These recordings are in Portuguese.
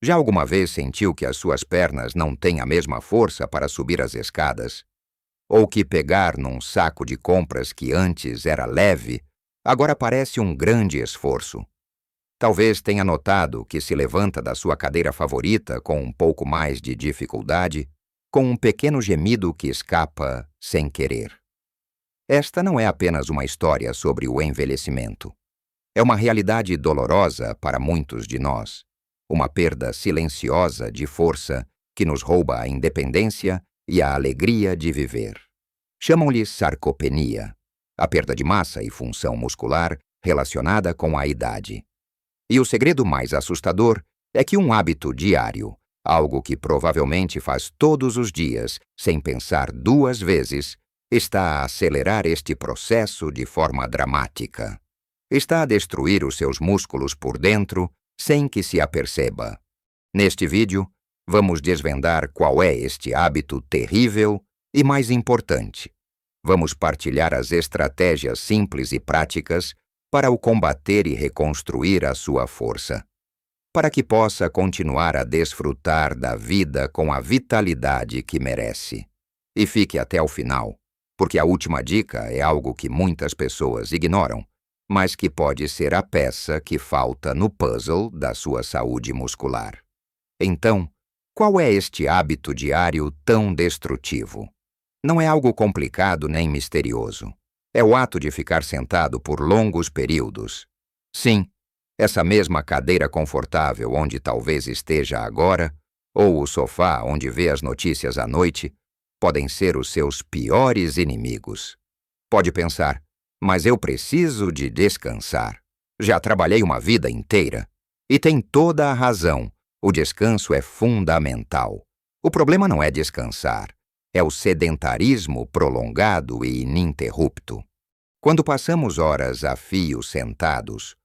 Já alguma vez sentiu que as suas pernas não têm a mesma força para subir as escadas? Ou que pegar num saco de compras que antes era leve, agora parece um grande esforço? Talvez tenha notado que se levanta da sua cadeira favorita com um pouco mais de dificuldade, com um pequeno gemido que escapa sem querer. Esta não é apenas uma história sobre o envelhecimento. É uma realidade dolorosa para muitos de nós, uma perda silenciosa de força que nos rouba a independência e a alegria de viver. Chamam-lhe sarcopenia, a perda de massa e função muscular relacionada com a idade. E o segredo mais assustador é que um hábito diário, algo que provavelmente faz todos os dias, sem pensar duas vezes, está a acelerar este processo de forma dramática. Está a destruir os seus músculos por dentro sem que se aperceba. Neste vídeo, vamos desvendar qual é este hábito terrível e, mais importante, vamos partilhar as estratégias simples e práticas para o combater e reconstruir a sua força, para que possa continuar a desfrutar da vida com a vitalidade que merece. E fique até o final, porque a última dica é algo que muitas pessoas ignoram, mas que pode ser a peça que falta no puzzle da sua saúde muscular. Então, qual é este hábito diário tão destrutivo? Não é algo complicado nem misterioso. É o ato de ficar sentado por longos períodos. Sim, essa mesma cadeira confortável onde talvez esteja agora, ou o sofá onde vê as notícias à noite, podem ser os seus piores inimigos. Pode pensar, mas eu preciso de descansar. Já trabalhei uma vida inteira. E tem toda a razão, o descanso é fundamental. O problema não é descansar. É o sedentarismo prolongado e ininterrupto. Quando passamos horas a fio sentados,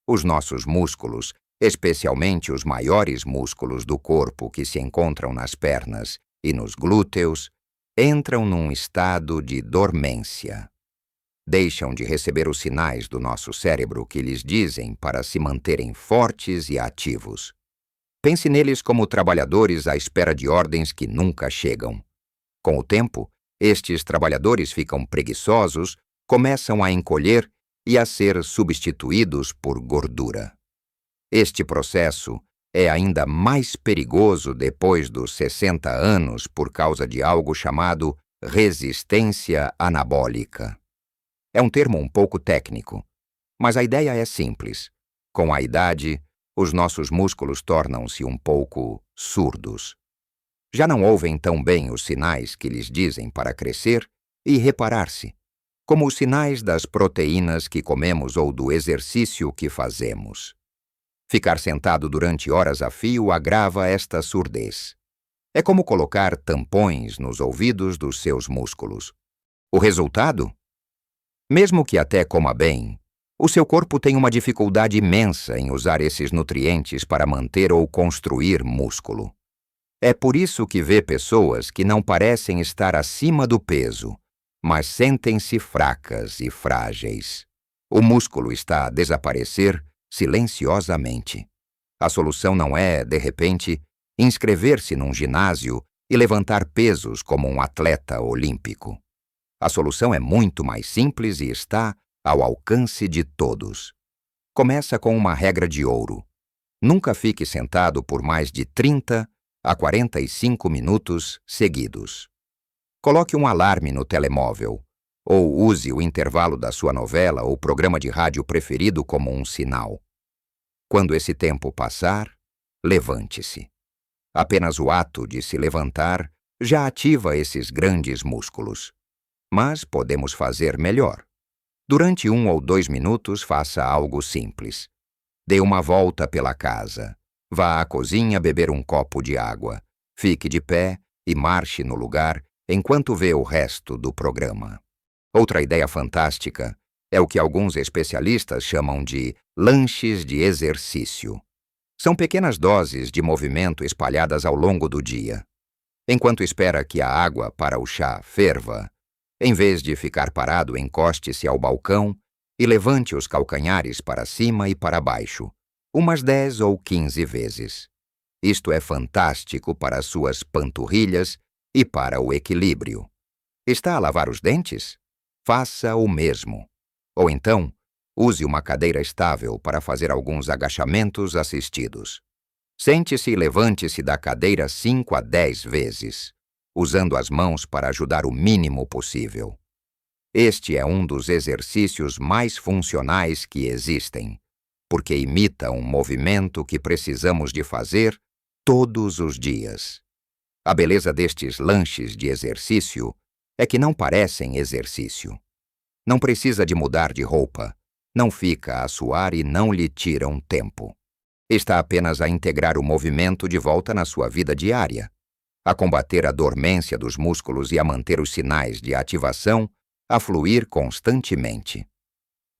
os nossos músculos, especialmente os maiores músculos do corpo que se encontram nas pernas e nos glúteos, entram num estado de dormência. Deixam de receber os sinais do nosso cérebro que lhes dizem para se manterem fortes e ativos. Pense neles como trabalhadores à espera de ordens que nunca chegam. Com o tempo, estes trabalhadores ficam preguiçosos, começam a encolher e a ser substituídos por gordura. Este processo é ainda mais perigoso depois dos 60 anos por causa de algo chamado resistência anabólica. É um termo um pouco técnico, mas a ideia é simples. Com a idade, os nossos músculos tornam-se um pouco surdos. Já não ouvem tão bem os sinais que lhes dizem para crescer e reparar-se, como os sinais das proteínas que comemos ou do exercício que fazemos. Ficar sentado durante horas a fio agrava esta surdez. É como colocar tampões nos ouvidos dos seus músculos. O resultado? Mesmo que até coma bem, o seu corpo tem uma dificuldade imensa em usar esses nutrientes para manter ou construir músculo. É por isso que vê pessoas que não parecem estar acima do peso, mas sentem-se fracas e frágeis. O músculo está a desaparecer silenciosamente. A solução não é, de repente, inscrever-se num ginásio e levantar pesos como um atleta olímpico. A solução é muito mais simples e está ao alcance de todos. Começa com uma regra de ouro. Nunca fique sentado por mais de 30 a 45 minutos seguidos. Coloque um alarme no telemóvel, ou use o intervalo da sua novela ou programa de rádio preferido como um sinal. Quando esse tempo passar, levante-se. Apenas o ato de se levantar já ativa esses grandes músculos. Mas podemos fazer melhor. Durante 1 ou 2 minutos, faça algo simples. Dê uma volta pela casa. Vá à cozinha beber um copo de água. Fique de pé e marche no lugar enquanto vê o resto do programa. Outra ideia fantástica é o que alguns especialistas chamam de lanches de exercício. São pequenas doses de movimento espalhadas ao longo do dia. Enquanto espera que a água para o chá ferva, em vez de ficar parado, encoste-se ao balcão e levante os calcanhares para cima e para baixo, umas 10 ou 15 vezes. Isto é fantástico para as suas panturrilhas e para o equilíbrio. Está a lavar os dentes? Faça o mesmo. Ou então, use uma cadeira estável para fazer alguns agachamentos assistidos. Sente-se e levante-se da cadeira 5 a 10 vezes, usando as mãos para ajudar o mínimo possível. Este é um dos exercícios mais funcionais que existem, porque imita um movimento que precisamos de fazer todos os dias. A beleza destes lanches de exercício é que não parecem exercício. Não precisa de mudar de roupa, não fica a suar e não lhe tiram tempo. Está apenas a integrar o movimento de volta na sua vida diária, a combater a dormência dos músculos e a manter os sinais de ativação a fluir constantemente.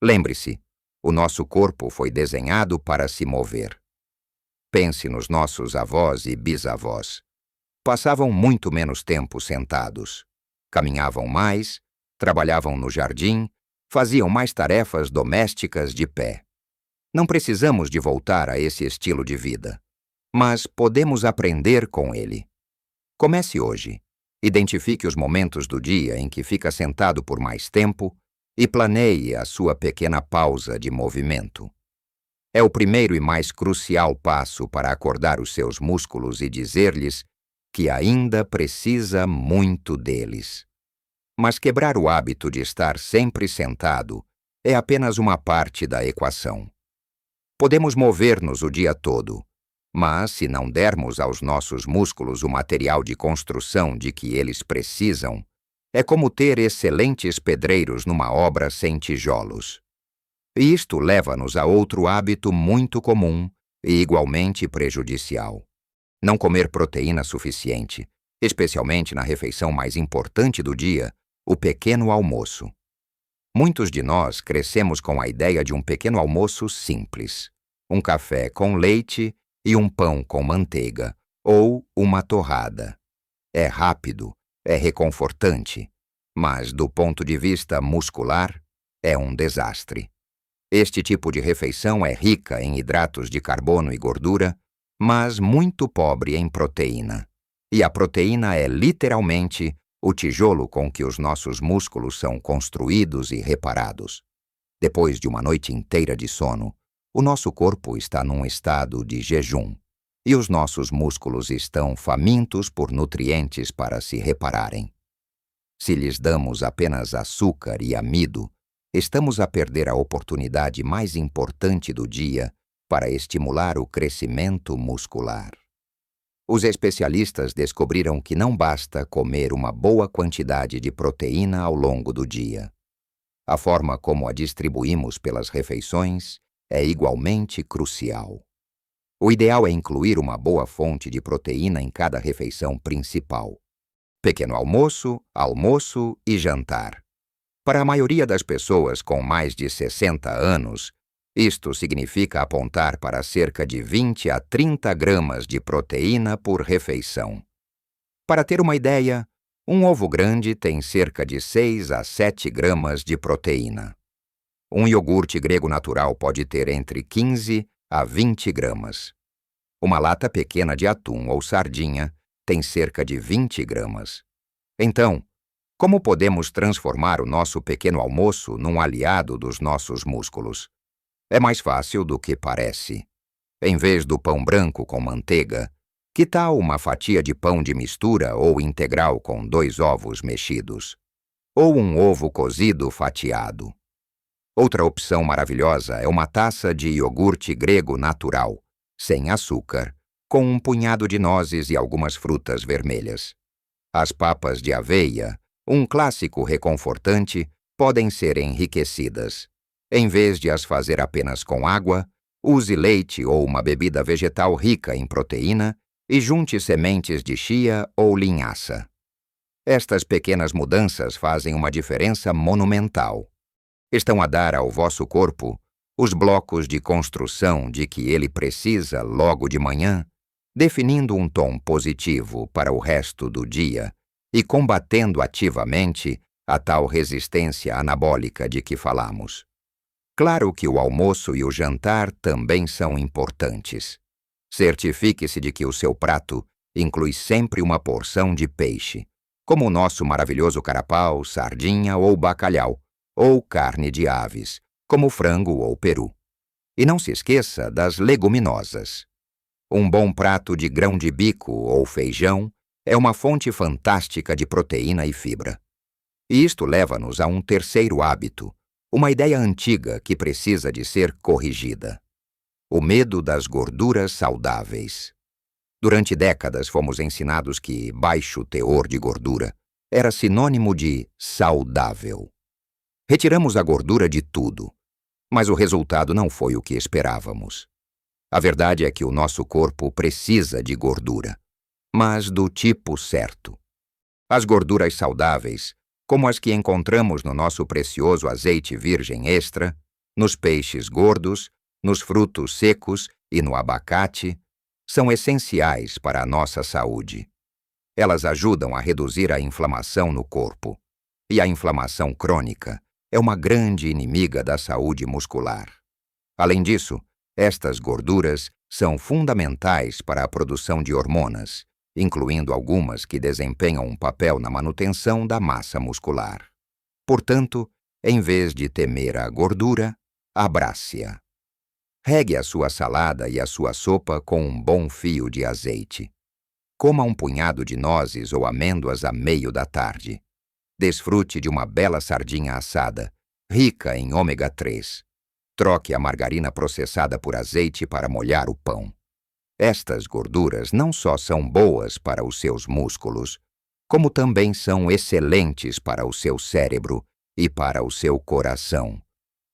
Lembre-se, o nosso corpo foi desenhado para se mover. Pense nos nossos avós e bisavós. Passavam muito menos tempo sentados. Caminhavam mais, trabalhavam no jardim, faziam mais tarefas domésticas de pé. Não precisamos de voltar a esse estilo de vida, mas podemos aprender com ele. Comece hoje. Identifique os momentos do dia em que fica sentado por mais tempo e planeie a sua pequena pausa de movimento. É o primeiro e mais crucial passo para acordar os seus músculos e dizer-lhes que ainda precisa muito deles. Mas quebrar o hábito de estar sempre sentado é apenas uma parte da equação. Podemos mover-nos o dia todo, mas se não dermos aos nossos músculos o material de construção de que eles precisam, é como ter excelentes pedreiros numa obra sem tijolos. E isto leva-nos a outro hábito muito comum e igualmente prejudicial: não comer proteína suficiente, especialmente na refeição mais importante do dia, o pequeno almoço. Muitos de nós crescemos com a ideia de um pequeno almoço simples: um café com leite e um pão com manteiga, ou uma torrada. É rápido, é reconfortante, mas do ponto de vista muscular, é um desastre. Este tipo de refeição é rica em hidratos de carbono e gordura, mas muito pobre em proteína. E a proteína é literalmente o tijolo com que os nossos músculos são construídos e reparados. Depois de uma noite inteira de sono, o nosso corpo está num estado de jejum, e os nossos músculos estão famintos por nutrientes para se repararem. Se lhes damos apenas açúcar e amido, estamos a perder a oportunidade mais importante do dia para estimular o crescimento muscular. Os especialistas descobriram que não basta comer uma boa quantidade de proteína ao longo do dia. A forma como a distribuímos pelas refeições é igualmente crucial. O ideal é incluir uma boa fonte de proteína em cada refeição principal: pequeno almoço, almoço e jantar. Para a maioria das pessoas com mais de 60 anos, isto significa apontar para cerca de 20 a 30 gramas de proteína por refeição. Para ter uma ideia, um ovo grande tem cerca de 6 a 7 gramas de proteína. Um iogurte grego natural pode ter entre 15 a 20 gramas. Uma lata pequena de atum ou sardinha tem cerca de 20 gramas. Então, como podemos transformar o nosso pequeno almoço num aliado dos nossos músculos? É mais fácil do que parece. Em vez do pão branco com manteiga, que tal uma fatia de pão de mistura ou integral com 2 ovos mexidos? Ou um ovo cozido fatiado? Outra opção maravilhosa é uma taça de iogurte grego natural, sem açúcar, com um punhado de nozes e algumas frutas vermelhas. As papas de aveia, um clássico reconfortante, podem ser enriquecidas. Em vez de as fazer apenas com água, use leite ou uma bebida vegetal rica em proteína e junte sementes de chia ou linhaça. Estas pequenas mudanças fazem uma diferença monumental. Estão a dar ao vosso corpo os blocos de construção de que ele precisa logo de manhã, definindo um tom positivo para o resto do dia e combatendo ativamente a tal resistência anabólica de que falamos. Claro que o almoço e o jantar também são importantes. Certifique-se de que o seu prato inclui sempre uma porção de peixe, como o nosso maravilhoso carapau, sardinha ou bacalhau, ou carne de aves, como frango ou peru. E não se esqueça das leguminosas. Um bom prato de grão de bico ou feijão é uma fonte fantástica de proteína e fibra. E isto leva-nos a um terceiro hábito, uma ideia antiga que precisa de ser corrigida: o medo das gorduras saudáveis. Durante décadas fomos ensinados que baixo teor de gordura era sinônimo de saudável. Retiramos a gordura de tudo, mas o resultado não foi o que esperávamos. A verdade é que o nosso corpo precisa de gordura, mas do tipo certo. As gorduras saudáveis, como as que encontramos no nosso precioso azeite virgem extra, nos peixes gordos, nos frutos secos e no abacate, são essenciais para a nossa saúde. Elas ajudam a reduzir a inflamação no corpo, e a inflamação crônica é uma grande inimiga da saúde muscular. Além disso, estas gorduras são fundamentais para a produção de hormonas, incluindo algumas que desempenham um papel na manutenção da massa muscular. Portanto, em vez de temer a gordura, abrace-a. Regue a sua salada e a sua sopa com um bom fio de azeite. Coma um punhado de nozes ou amêndoas a meio da tarde. Desfrute de uma bela sardinha assada, rica em ômega 3. Troque a margarina processada por azeite para molhar o pão. Estas gorduras não só são boas para os seus músculos, como também são excelentes para o seu cérebro e para o seu coração,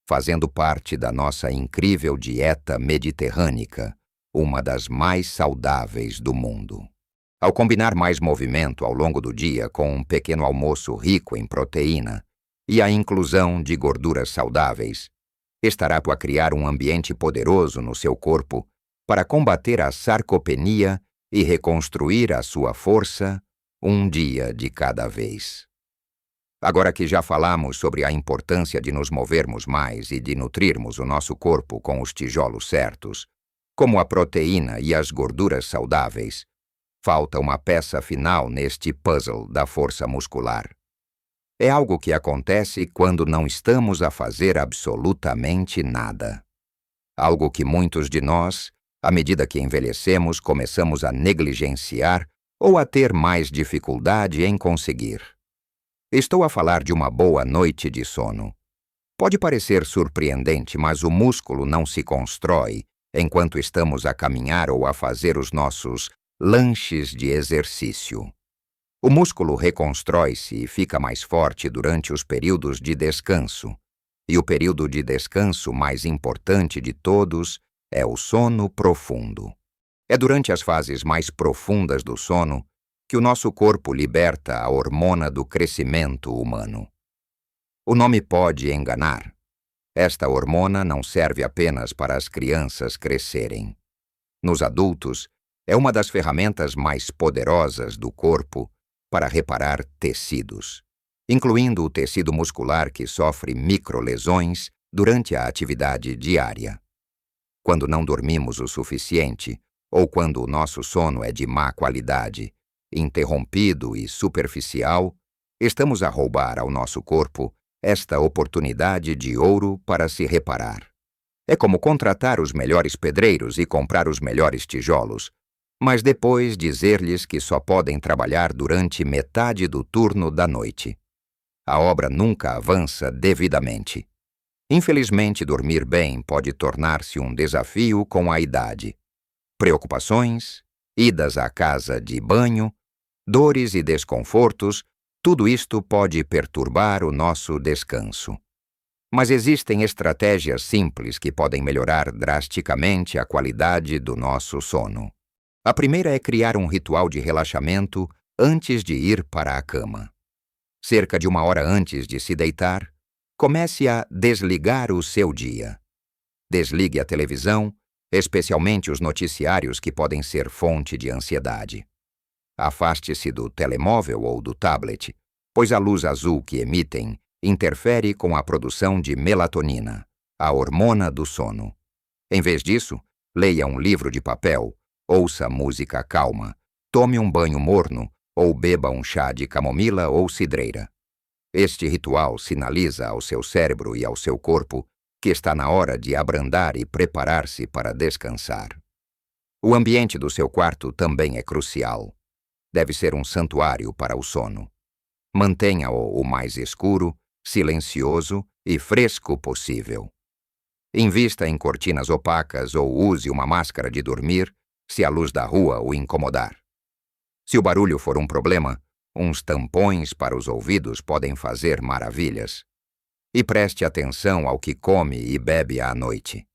fazendo parte da nossa incrível dieta mediterrânica, uma das mais saudáveis do mundo. Ao combinar mais movimento ao longo do dia com um pequeno almoço rico em proteína e a inclusão de gorduras saudáveis, estará a criar um ambiente poderoso no seu corpo para combater a sarcopenia e reconstruir a sua força um dia de cada vez. Agora que já falamos sobre a importância de nos movermos mais e de nutrirmos o nosso corpo com os tijolos certos, como a proteína e as gorduras saudáveis, falta uma peça final neste puzzle da força muscular. É algo que acontece quando não estamos a fazer absolutamente nada. Algo que muitos de nós, à medida que envelhecemos, começamos a negligenciar ou a ter mais dificuldade em conseguir. Estou a falar de uma boa noite de sono. Pode parecer surpreendente, mas o músculo não se constrói enquanto estamos a caminhar ou a fazer os nossos lanches de exercício. O músculo reconstrói-se e fica mais forte durante os períodos de descanso. E o período de descanso mais importante de todos é o sono profundo. É durante as fases mais profundas do sono que o nosso corpo liberta a hormona do crescimento humano. O nome pode enganar. Esta hormona não serve apenas para as crianças crescerem. Nos adultos, é uma das ferramentas mais poderosas do corpo para reparar tecidos, incluindo o tecido muscular que sofre microlesões durante a atividade diária. Quando não dormimos o suficiente, ou quando o nosso sono é de má qualidade, interrompido e superficial, estamos a roubar ao nosso corpo esta oportunidade de ouro para se reparar. É como contratar os melhores pedreiros e comprar os melhores tijolos, mas depois dizer-lhes que só podem trabalhar durante metade do turno da noite. A obra nunca avança devidamente. Infelizmente, dormir bem pode tornar-se um desafio com a idade. Preocupações, idas à casa de banho, dores e desconfortos, tudo isto pode perturbar o nosso descanso. Mas existem estratégias simples que podem melhorar drasticamente a qualidade do nosso sono. A primeira é criar um ritual de relaxamento antes de ir para a cama. Cerca de 1 hora antes de se deitar, comece a desligar o seu dia. Desligue a televisão, especialmente os noticiários que podem ser fonte de ansiedade. Afaste-se do telemóvel ou do tablet, pois a luz azul que emitem interfere com a produção de melatonina, a hormona do sono. Em vez disso, leia um livro de papel Ouça música calma, tome um banho morno ou beba um chá de camomila ou cidreira. Este ritual sinaliza ao seu cérebro e ao seu corpo que está na hora de abrandar e preparar-se para descansar. O ambiente do seu quarto também é crucial. Deve ser um santuário para o sono. Mantenha-o o mais escuro, silencioso e fresco possível. Invista em cortinas opacas ou use uma máscara de dormir se a luz da rua o incomodar. Se o barulho for um problema, uns tampões para os ouvidos podem fazer maravilhas. E preste atenção ao que come e bebe à noite.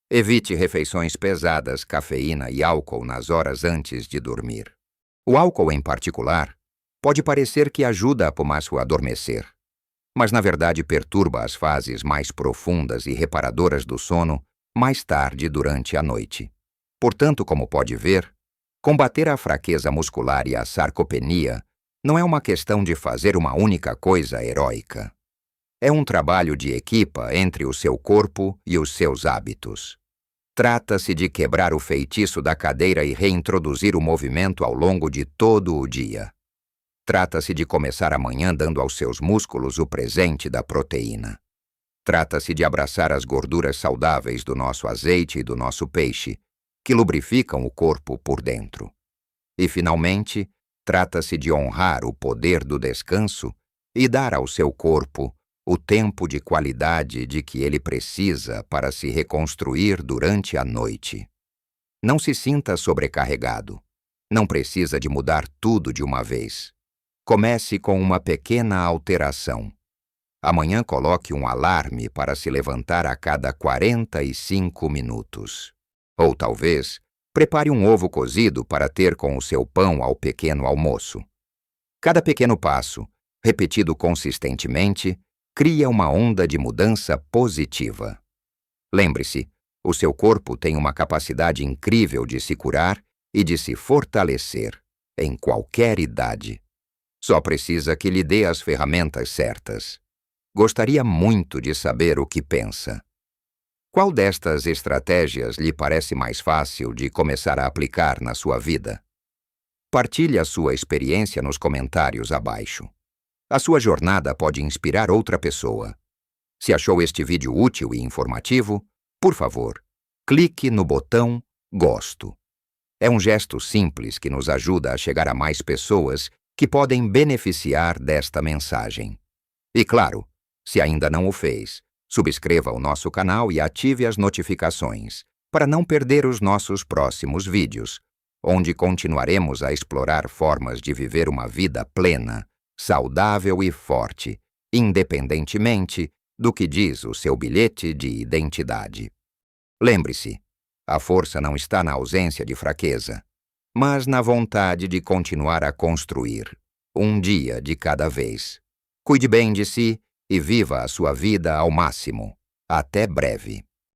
Evite refeições pesadas, cafeína e álcool nas horas antes de dormir. O álcool, em particular, pode parecer que ajuda a pomaço a adormecer, mas na verdade perturba as fases mais profundas e reparadoras do sono mais tarde durante a noite. Portanto, como pode ver, combater a fraqueza muscular e a sarcopenia não é uma questão de fazer uma única coisa heróica. É um trabalho de equipa entre o seu corpo e os seus hábitos. Trata-se de quebrar o feitiço da cadeira e reintroduzir o movimento ao longo de todo o dia. Trata-se de começar amanhã dando aos seus músculos o presente da proteína. Trata-se de abraçar as gorduras saudáveis do nosso azeite e do nosso peixe, que lubrificam o corpo por dentro. E, finalmente, trata-se de honrar o poder do descanso e dar ao seu corpo o tempo de qualidade de que ele precisa para se reconstruir durante a noite. Não se sinta sobrecarregado. Não precisa de mudar tudo de uma vez. Comece com uma pequena alteração. Amanhã coloque um alarme para se levantar a cada 45 minutos. Ou talvez, prepare um ovo cozido para ter com o seu pão ao pequeno almoço. Cada pequeno passo, repetido consistentemente, cria uma onda de mudança positiva. Lembre-se, o seu corpo tem uma capacidade incrível de se curar e de se fortalecer, em qualquer idade. Só precisa que lhe dê as ferramentas certas. Gostaria muito de saber o que pensa. Qual destas estratégias lhe parece mais fácil de começar a aplicar na sua vida? Partilhe a sua experiência nos comentários abaixo. A sua jornada pode inspirar outra pessoa. Se achou este vídeo útil e informativo, por favor, clique no botão Gosto. É um gesto simples que nos ajuda a chegar a mais pessoas que podem beneficiar desta mensagem. E claro, se ainda não o fez, subscreva o nosso canal e ative as notificações para não perder os nossos próximos vídeos, onde continuaremos a explorar formas de viver uma vida plena, saudável e forte, independentemente do que diz o seu bilhete de identidade. Lembre-se, a força não está na ausência de fraqueza, mas na vontade de continuar a construir, um dia de cada vez. Cuide bem de si e viva a sua vida ao máximo. Até breve.